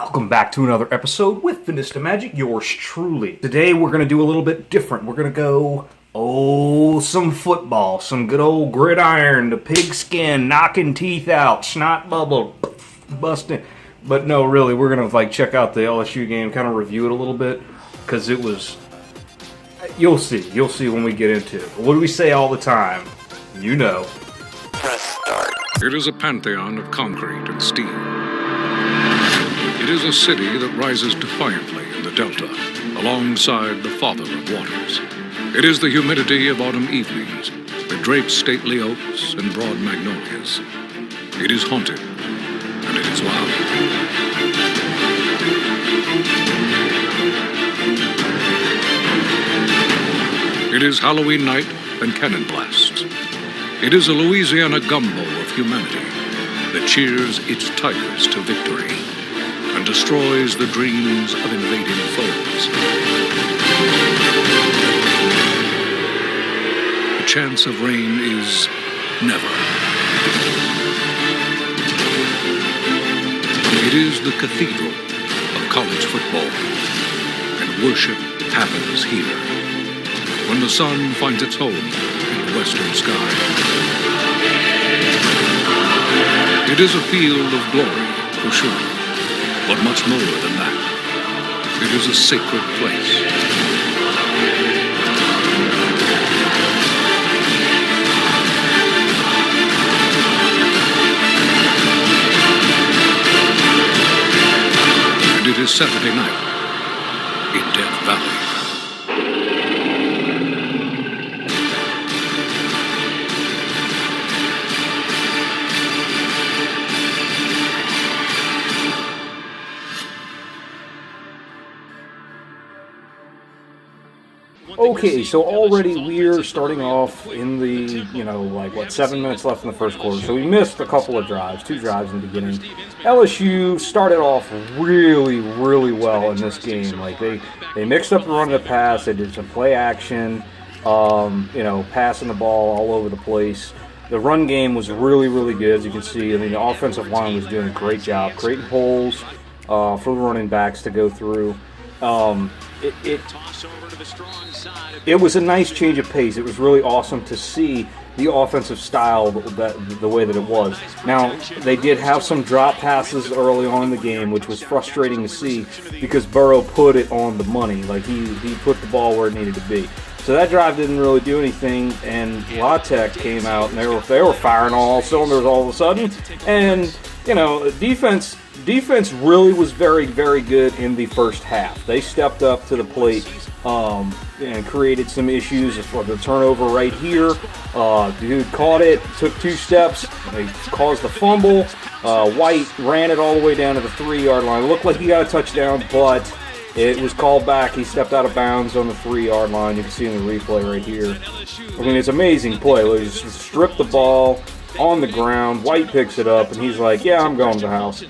Welcome back to another episode with Finista Magic, yours truly. Today we're going to do a little bit different. We're going to go, some football, some good old gridiron, the pigskin, knocking teeth out, snot bubble, busting. But no, really, we're going to check out the LSU game, kind of review it a little bit, because it was, you'll see when we get into it. What do we say all the time? You know. Press start. It is a pantheon of concrete and steel. It is a city that rises defiantly in the Delta, alongside the father of waters. It is the humidity of autumn evenings that drapes stately oaks and broad magnolias. It is haunted, and it is loud. It is Halloween night and cannon blasts. It is a Louisiana gumbo of humanity that cheers its tigers to victory and destroys the dreams of invading foes. The chance of rain is never. It is the cathedral of college football, and worship happens here, when the sun finds its home in the western sky. It is a field of glory, for sure. But much more than that, it is a sacred place. And it is Saturday night in Death Valley. Okay, so already we're starting off in the, 7 minutes left in the first quarter. So we missed a couple of drives, 2 drives in the beginning. LSU started off really, really well in this game. They mixed up the run and the pass. They did some play action, passing the ball all over the place. The run game was really, really good, as you can see. The offensive line was doing a great job, creating holes for the running backs to go through. It was a nice change of pace. It was really awesome to see the offensive style the way that it was. Now, they did have some drop passes early on in the game, which was frustrating to see because Burrow put it on the money. He put the ball where it needed to be. So that drive didn't really do anything, and La Tech came out, and they were firing on all cylinders all of a sudden. And, defense really was very, very good in the first half. They stepped up to the plate and created some issues for the turnover right here. Dude caught it, took 2 steps, they caused the fumble. White ran it all the way down to the 3-yard line. It looked like he got a touchdown, but it was called back. He stepped out of bounds on the 3-yard line. You can see in the replay right here. It's amazing play. They just strip the ball on the ground. White picks it up, and he's like, yeah, I'm going to the house.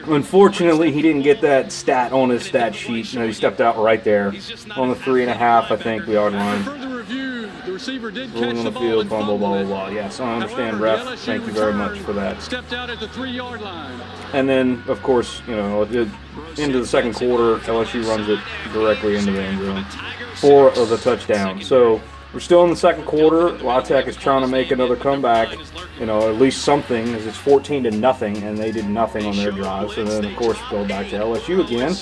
Unfortunately, he didn't get that stat on his stat sheet. He stepped out right there on the 3.5, I think, yard line. Rolling on the field, blah, blah, blah, blah. Yes, I understand, ref. Thank you very much for that. Stepped out at the 3-yard line. And then, of course, into the second quarter, LSU runs it directly into the end zone for the touchdown. So we're still in the second quarter. La Tech is trying to make another comeback, at least something, as it's 14-0, and they did nothing on their drives. And then, of course, go back to LSU again.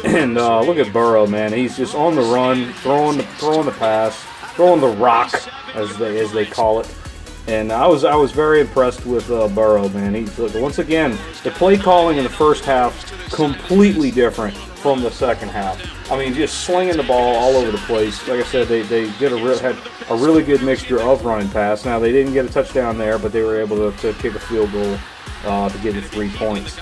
And look at Burrow, man. He's just on the run, throwing the pass, throwing the rock, as they call it. And I was very impressed with Burrow, man. Once again, the play calling in the first half completely different from the second half. Just slinging the ball all over the place. Like I said, they had a really good mixture of run and pass. Now, they didn't get a touchdown there, but they were able to kick a field goal to get it 3 points.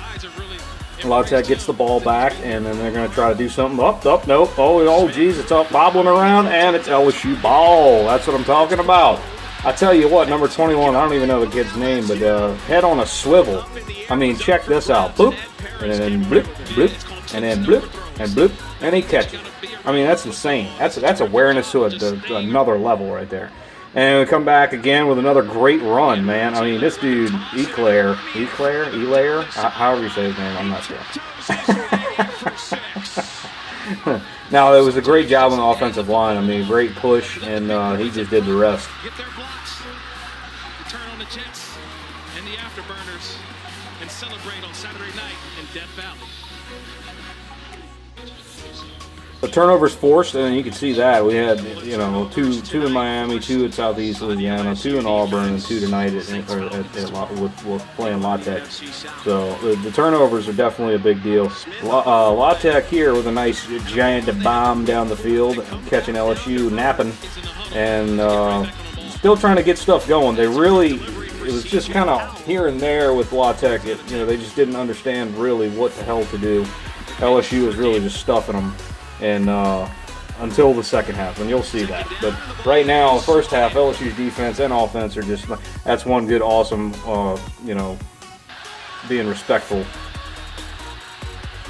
La Tech gets the ball back, and then they're going to try to do something. Nope. Oh, geez, it's up, bobbling around, and it's LSU ball. That's what I'm talking about. I tell you what, number 21, I don't even know the kid's name, but head on a swivel. Check this out. Boop, and then blip, blip, and then blip, and blip, and he catches it. That's insane. That's awareness to another level right there. And we come back again with another great run, man. This dude, Eclair, however you say his name, I'm not sure. Now, it was a great job on the offensive line. I mean, great push, and he just did the rest. Get their blocks. Turn on the Jets and the Afterburners and celebrate on Saturday night in Death Valley. The turnovers forced, and you can see that. We had, two in Miami, 2 at Southeast Louisiana, 2 in Auburn, and 2 tonight with playing La Tech. So the turnovers are definitely a big deal. La Tech here with a nice giant bomb down the field, catching LSU napping, and still trying to get stuff going. It was just kind of here and there with La Tech. They just didn't understand really what the hell to do. LSU was really just stuffing them. And until the second half, and you'll see that. But right now, first half, LSU's defense and offense are that's one good, awesome, being respectful.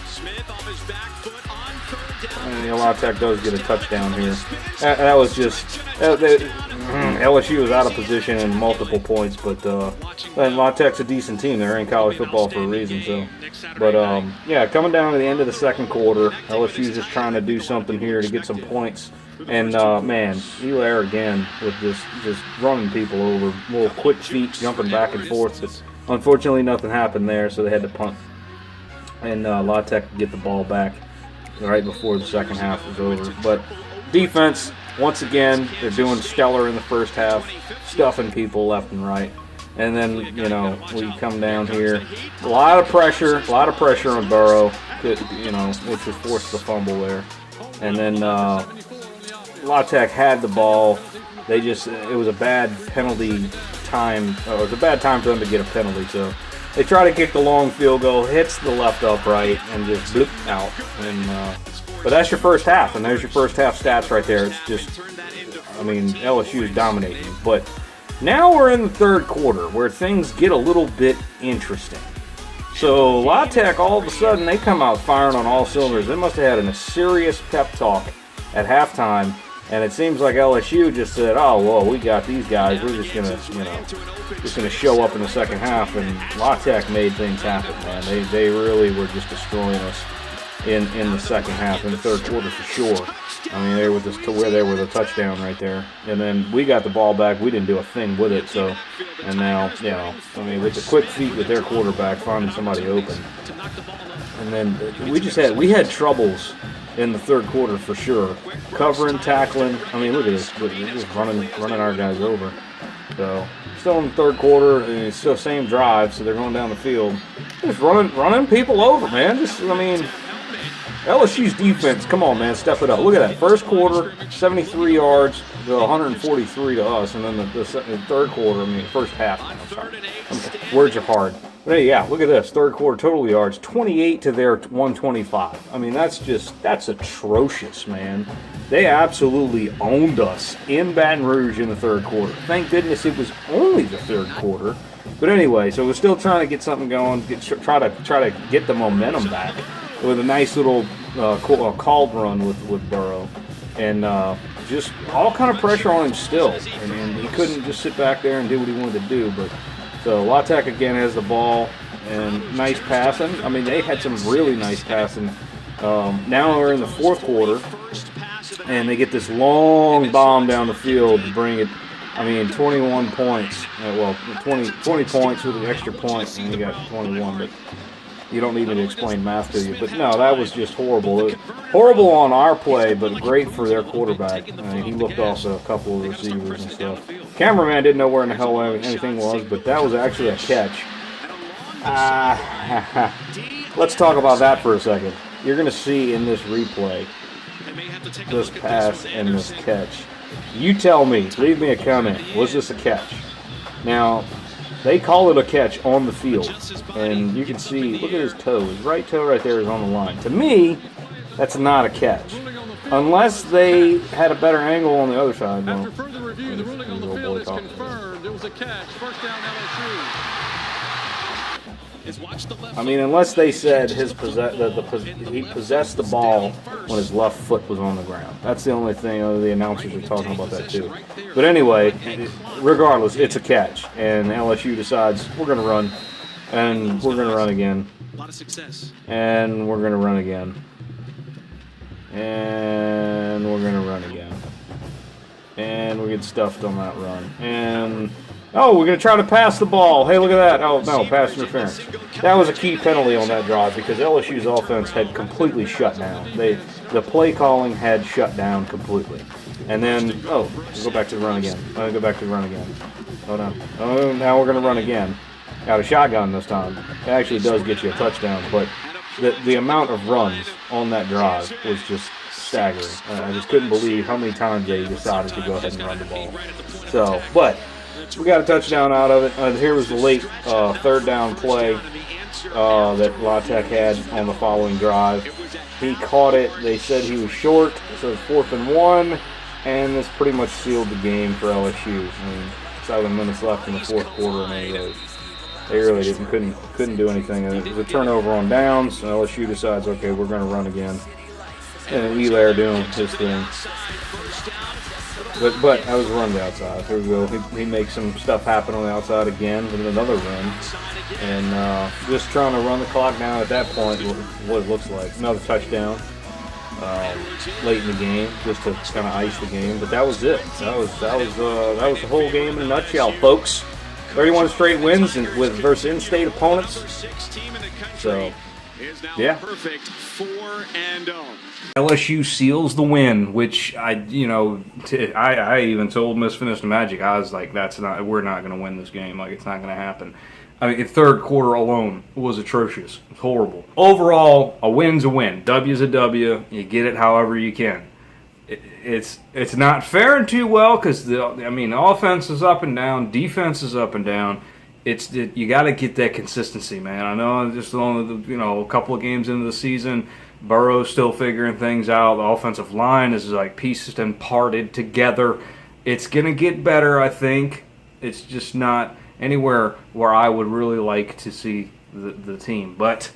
Smith off his back foot on third down. And La Tech does get a touchdown here. That was just LSU was out of position in multiple points, but La Tech's a decent team. They're in college football for a reason. So, but coming down to the end of the second quarter, LSU's just trying to do something here to get some points. And Hilaire again with just running people over, little quick feet jumping back and forth. But unfortunately, nothing happened there, so they had to punt. And La Tech could get the ball back right before the second half was over. But defense, once again, they're doing stellar in the first half, stuffing people left and right. And then, we come down here. A lot of pressure on Burrow, which was forced the fumble there. And then La Tech had the ball. It was a bad penalty time. It was a bad time for them to get a penalty. So they try to kick the long field goal, hits the left upright, and just bloop out. And but that's your first half, and there's your first half stats right there. It's just, LSU is dominating. But now we're in the third quarter where things get a little bit interesting. So La Tech, all of a sudden, they come out firing on all cylinders. They must have had a serious pep talk at halftime, and it seems like LSU just said, "Oh, well, we got these guys. We're just gonna show up in the second half." And La Tech made things happen, man. They really were just destroying us in the second half, in the third quarter for sure. They were just to where they were the touchdown right there. And then we got the ball back. We didn't do a thing with it. So, and now, with the quick feet with their quarterback finding somebody open. And then we had troubles in the third quarter for sure. Covering, tackling. Look at this. We're just running our guys over. So, still in the third quarter, and it's still same drive, so they're going down the field. Just running people over, man. LSU's defense, come on, man, step it up. Look at that. First quarter, 73 yards to 143 to us, and then the third quarter, first half. I'm sorry. Words are hard. But hey, look at this. Third quarter total yards, 28 to their 125. That's atrocious, man. They absolutely owned us in Baton Rouge in the third quarter. Thank goodness it was only the third quarter. But anyway, so we're still trying to get something going, try to get the momentum back with a nice little called run with Burrow, and just all kind of pressure on him still, and he couldn't just sit back there and do what he wanted to do. But so La Tech again has the ball and nice passing. They had some really nice passing. Now we're in the fourth quarter, and they get this long bomb down the field to bring it. 21 points. 20 points with an extra point, and you got 21. But you don't need me to explain math to you. But no, that was just horrible. Horrible on our play, but great for their quarterback. He looked off a couple of receivers and stuff. Cameraman didn't know where in the hell anything was, but that was actually a catch. Let's talk about that for a second. You're going to see in this replay this pass and this catch. You tell me, leave me a comment, was this a catch? Now, they call it a catch on the field, and you can see, look at his toe. His right toe right there is on the line. To me, that's not a catch. Unless they had a better angle on the other side. After further review, the ruling on the field is confirmed. It was a catch. First down, LSU. Unless they said he possessed the ball when his left foot was on the ground. That's the only thing. The announcers are talking about that too. But anyway, regardless, it's a catch, and LSU decides we're going to run, and we're going to run again. A lot of success. And we're going to run again. And we're going to run again. And we get stuffed on that run. And, oh, we're going to try to pass the ball. Hey, look at that. Oh, no, pass interference. That was a key penalty on that drive because LSU's offense had completely shut down. The play calling had shut down completely. And then, oh, we'll go back to the run again. Go back to the run again. Hold on. Oh, now we're going to run again. Out of shotgun this time. It actually does get you a touchdown, but the amount of runs on that drive was just staggering. I just couldn't believe how many times they decided to go ahead and run the ball. So, but we got a touchdown out of it. Here was the late third down play that La Tech had on the following drive. He caught it. They said he was short, so it's 4th and 1, and this pretty much sealed the game for LSU. I mean, 7 minutes left in the fourth quarter, and they really couldn't do anything. And it was a turnover on downs, and LSU decides, okay, we're going to run again. And Elair doing his thing. But that was a run to the outside. Here we go. He makes some stuff happen on the outside again with another run. And just trying to run the clock down at that point, what it looks like. Another touchdown late in the game, just to kind of ice the game. But that was it. That was the whole game in a nutshell, folks. 31 straight wins versus in-state opponents. So, yeah. LSU seals the win, which I even told Miss Finished Magic, I was like, we're not going to win this game. Like, it's not going to happen. I mean, the third quarter alone was atrocious. It was horrible. Overall, a win's a win. W's a W. You get it however you can. It's not faring too well because the offense is up and down, defense is up and down. You got to get that consistency, man. I know just only a couple of games into the season, Burrow's still figuring things out. The offensive line is like pieced and parted together. It's gonna get better, I think. It's just not anywhere where I would really like to see the team, but.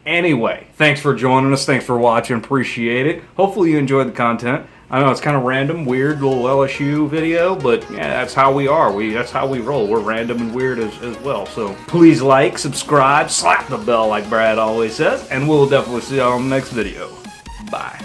Anyway, thanks for joining us. Thanks for watching. Appreciate it. Hopefully you enjoyed the content. I know it's kind of random, weird little LSU video, but yeah, that's how we are. That's how we roll. We're random and weird as well. So please like, subscribe, slap the bell like Brad always says, and we'll definitely see you on the next video. Bye.